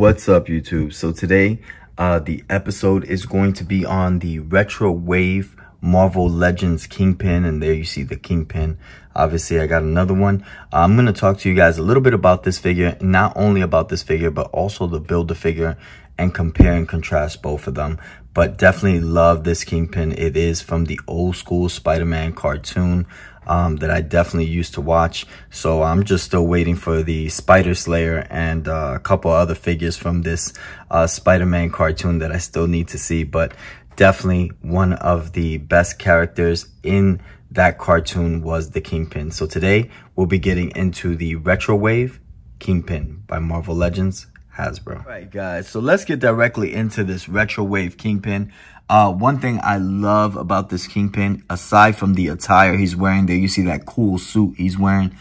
What's up, YouTube? So today, the episode is going to be on the Retro Wave Marvel Legends Kingpin, and there you see the Kingpin. Obviously, I got another one. I'm going to talk to you guys a little bit about this figure, not only about this figure, but also the Build-A-Figure, and compare and contrast both of them. But definitely love this Kingpin. It is from the old school Spider-Man cartoon that I definitely used to watch. So I'm just still waiting for the Spider Slayer and a couple other figures from this Spider-Man cartoon that I still need to see. But definitely one of the best characters in that cartoon was the Kingpin. So today we'll be getting into the Retro Wave Kingpin by Marvel Legends Hasbro. All right, guys, so let's get directly into this Retro Wave Kingpin. One thing I love about this Kingpin, aside from the attire he's wearing, there you see that cool suit he's wearing,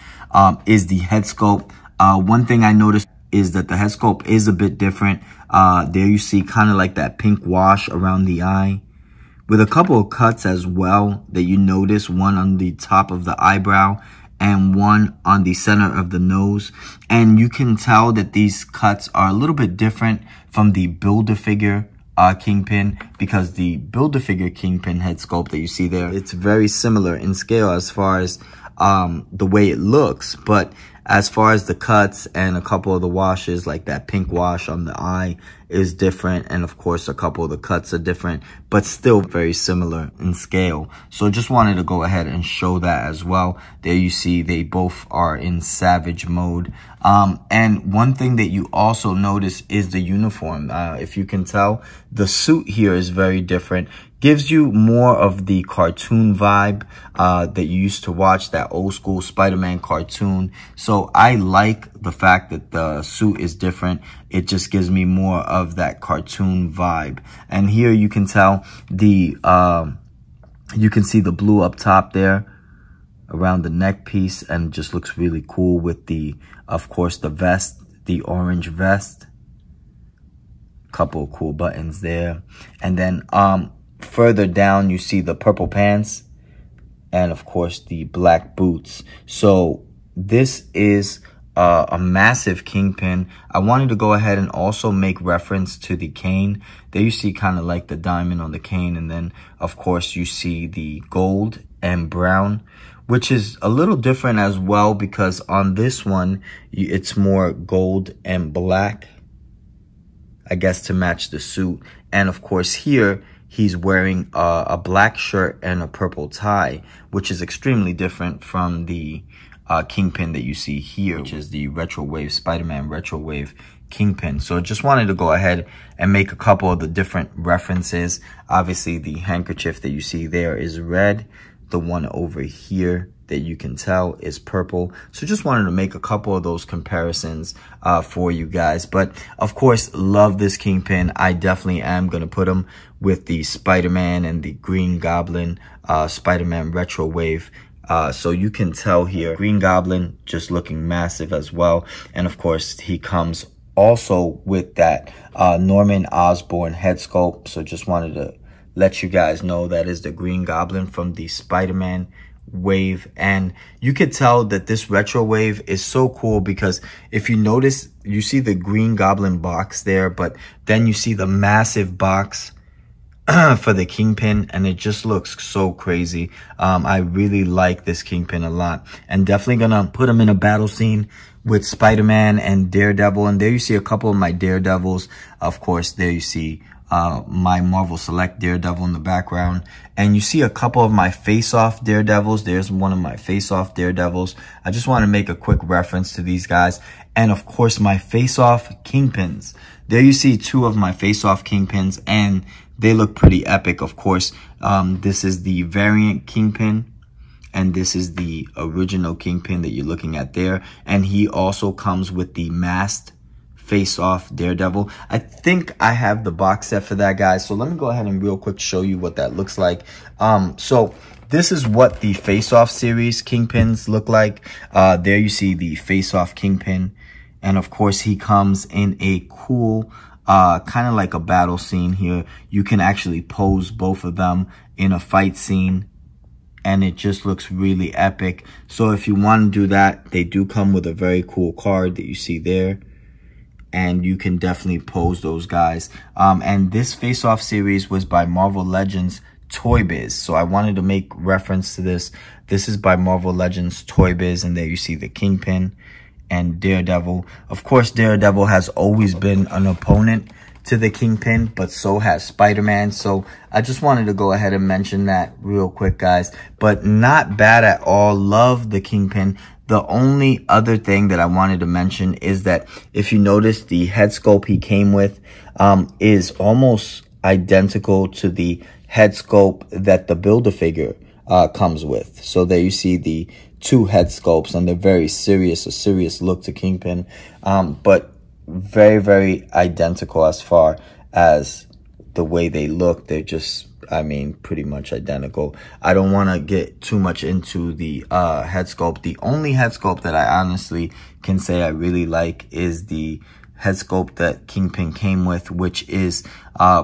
is the head sculpt. One thing I noticed is that the head sculpt is a bit different. There you see kind of like that pink wash around the eye, with a couple of cuts as well that you notice, one on the top of the eyebrow and one on the center of the nose. And you can tell that these cuts are a little bit different from the Build-A-Figure Kingpin, because the Build-A-Figure Kingpin head sculpt that you see there, it's very similar in scale as far as the way it looks. But as far as the cuts and a couple of the washes, like that pink wash on the eye is different. And of course, a couple of the cuts are different, but still very similar in scale. So just wanted to go ahead and show that as well. There you see they both are in Savage mode. And one thing that you also notice is the uniform. If you can tell, the suit here is very different. Gives you more of the cartoon vibe that you used to watch, that old school Spider-Man cartoon. So I like the fact that the suit is different. It just gives me more of that cartoon vibe. And here you can tell the, you can see the blue up top there around the neck piece, and it just looks really cool with the, of course, the vest, the orange vest. Couple of cool buttons there. And then, further down, you see the purple pants and, of course, the black boots. So this is a massive Kingpin. I wanted to go ahead and also make reference to the cane. There you see kind of like the diamond on the cane. And then, of course, you see the gold and brown, which is a little different as well, because on this one, it's more gold and black, I guess, to match the suit. And, of course, here, he's wearing a black shirt and a purple tie, which is extremely different from the Kingpin that you see here, which is the Retro Wave Spider-Man Retro Wave Kingpin. So just wanted to go ahead and make a couple of the different references. Obviously, the handkerchief that you see there is red. The one over here that you can tell is purple. So just wanted to make a couple of those comparisons for you guys. But of course, love this Kingpin. I definitely am going to put him with the Spider-Man and the Green Goblin Spider-Man Retro Wave. So you can tell here, Green Goblin just looking massive as well. And of course, he comes also with that Norman Osborn head sculpt. So just wanted to let you guys know that is the Green Goblin from the Spider-Man wave. And you could tell that this Retro Wave is so cool, because if you notice, you see the Green Goblin box there, but then you see the massive box for the Kingpin, and it just looks so crazy. I really like this Kingpin a lot, and definitely gonna put him in a battle scene with Spider-Man and Daredevil. And there you see a couple of my Daredevils. Of course, there you see my Marvel Select Daredevil in the background, and you see a couple of my face-off Daredevils. There's one of my face-off Daredevils. I just want to make a quick reference to these guys. And of course, my face-off Kingpins. There you see two of my face-off Kingpins, and they look pretty epic. Of course, this is the variant Kingpin, and this is the original Kingpin that you're looking at there. And he also comes with the masked face-off Daredevil. I think I have the box set for that, guys. So let me go ahead and real quick show you what that looks like. So this is what the face-off series Kingpins look like. There you see the face-off Kingpin. And of course, he comes in a cool, kind of like a battle scene here. You can actually pose both of them in a fight scene, and it just looks really epic. So if you want to do that, they do come with a very cool card that you see there. and you can definitely pose those guys. And this face-off series was by Marvel Legends Toy Biz. So I wanted to make reference to this. This is by Marvel Legends Toy Biz, and there you see the Kingpin and Daredevil. Of course, Daredevil has always been an opponent to the Kingpin, but so has Spider-Man. So I just wanted to go ahead and mention that real quick, guys. But not bad at all. Love the Kingpin. The only other thing that I wanted to mention is that if you notice, the head sculpt he came with is almost identical to the head sculpt that the Build-A-Figure comes with. So there you see the two head sculpts, and they're very serious, a serious look to Kingpin, but very, very identical as far as the way they look. They're just, I mean, pretty much identical. I don't want to get too much into the head sculpt. The only head sculpt that I honestly can say I really like is the head sculpt that Kingpin came with, which is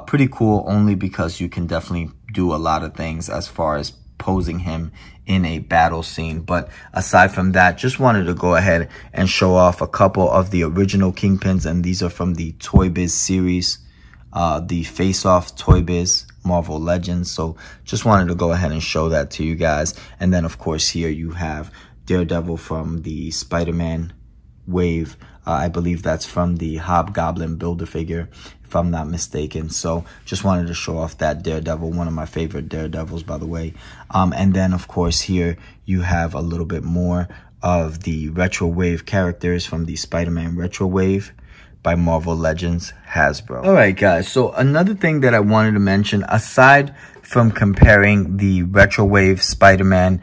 pretty cool, only because you can definitely do a lot of things as far as posing him in a battle scene. But aside from that, just wanted to go ahead and show off a couple of the original Kingpins, and these are from the Toy Biz series, the Face-Off Toy Biz Marvel Legends. So just wanted to go ahead and show that to you guys. And then of course here you have Daredevil from the Spider-Man wave. I believe that's from the Hobgoblin Build-A-Figure, if I'm not mistaken. So just wanted to show off that Daredevil, one of my favorite Daredevils, by the way. And then of course here you have a little bit more of the retro wave characters from the Spider-Man retro wave by Marvel Legends Hasbro. All right, guys. So another thing that I wanted to mention, aside from comparing the retro wave Spider-Man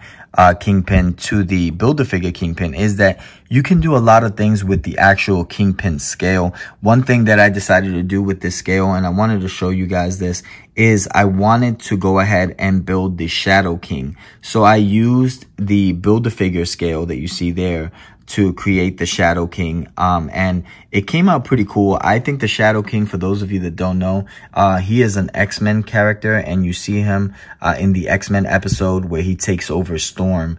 Kingpin to the Build-A-Figure Kingpin, is that you can do a lot of things with the actual Kingpin scale. One thing that I decided to do with this scale, and I wanted to show you guys this, is I wanted to go ahead and build the Shadow King. So I used the Build-A-Figure scale that you see there to create the Shadow King, and it came out pretty cool. I think the Shadow King, for those of you that don't know, he is an X-Men character, and you see him in the X-Men episode where he takes over Storm.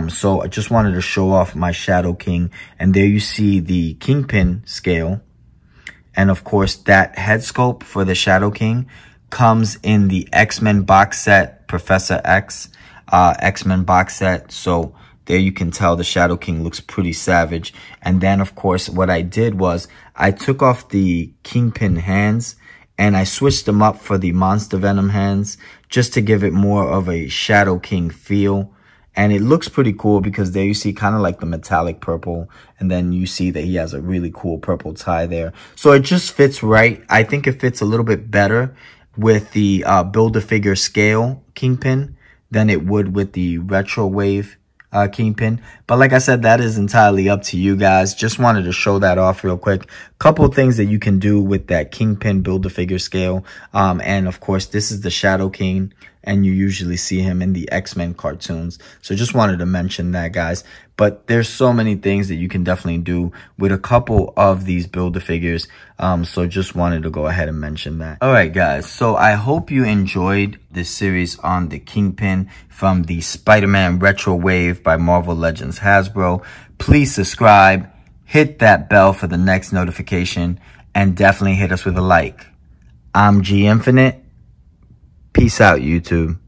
So I just wanted to show off my Shadow King, and there you see the Kingpin scale, and of course that head sculpt for the Shadow King comes in the X-Men box set, Professor X X-Men box set. So there you can tell the Shadow King looks pretty savage. And then, of course, what I did was I took off the Kingpin hands and I switched them up for the Monster Venom hands just to give it more of a Shadow King feel. And it looks pretty cool because there you see kind of like the metallic purple. And then you see that he has a really cool purple tie there. So it just fits right. I think it fits a little bit better with the Build-A-Figure scale Kingpin than it would with the Retro Wave Kingpin. But like I said, that is entirely up to you guys. Just wanted to show that off real quick. Couple things that you can do with that Kingpin Build-A-Figure scale. And of course, this is the Shadow King, and you usually see him in the X-Men cartoons. So just wanted to mention that, guys. But there's so many things that you can definitely do with a couple of these Build-A-Figures. So just wanted to go ahead and mention that. All right, guys. So I hope you enjoyed this series on the Kingpin from the Spider-Man Retro Wave by Marvel Legends Hasbro. Please subscribe, hit that bell for the next notification, and definitely hit us with a like. I'm G Infinite. Peace out, YouTube.